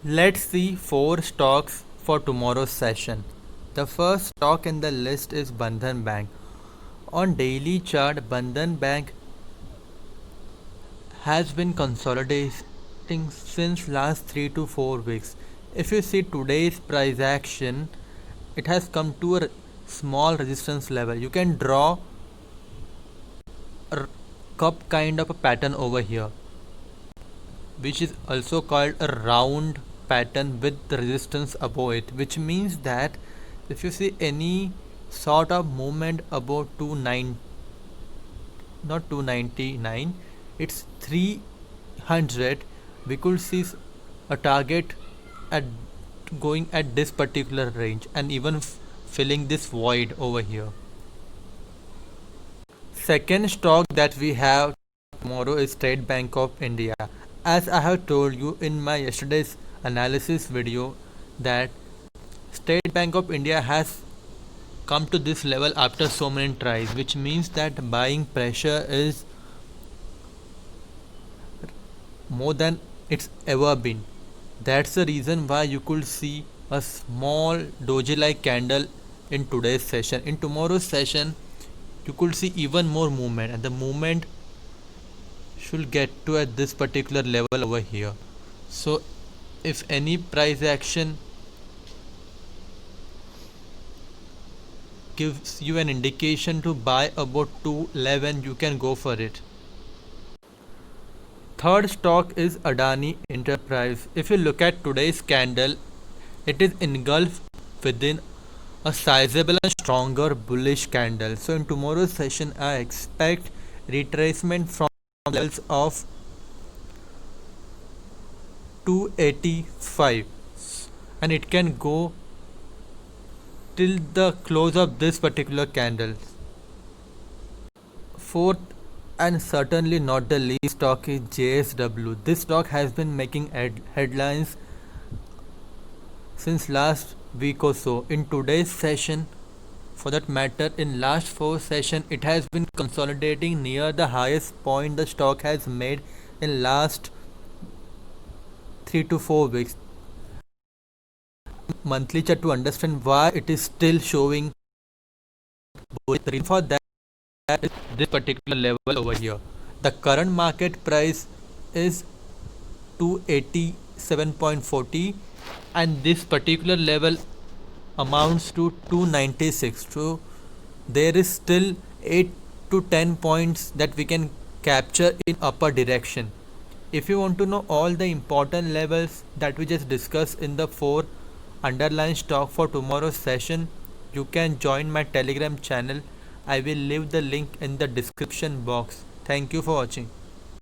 Let's see 4 stocks for tomorrow's session. The first stock in the list is Bandhan Bank. On daily chart, Bandhan Bank has been consolidating since last 3 to 4 weeks. If you see today's price action, it has come to a small resistance level. You can draw a cup kind of a pattern over here, which is also called a round pattern with the resistance above it, which means that if you see any sort of movement above 29, not 299, it's 300, we could see a target at going at this particular range and even filling this void over here. Second stock that we have tomorrow is State Bank of India. As I have told you in my yesterday's analysis video that State Bank of India has come to this level after so many tries, which means that buying pressure is more than it's ever been. That's the reason why you could see a small doji like candle in today's session. In tomorrow's session, you could see even more movement, and the movement should get to at this particular level over here. So if any price action gives you an indication to buy about 211, you can go for it. Third stock is Adani Enterprise. If you look at today's candle, it is engulfed within a sizable and stronger bullish candle. So in tomorrow's session, I expect retracement from levels of 285, and it can go till the close of this particular candle. Fourth and certainly not the least stock is JSW. This stock has been making headlines since last week or so. In today's session, for that matter, in last 4 session, it has been consolidating near the highest point the stock has made in last 3 to 4 weeks. Monthly chart to understand why it is still showing for that is this particular level over here. The current market price is 287.40, and this particular level amounts to 296. So there is still 8 to 10 points that we can capture in upper direction. If you want to know all the important levels that we just discussed in the 4 underlying stock for tomorrow's session, you can join my Telegram channel. I will leave the link in the description box. Thank you for watching.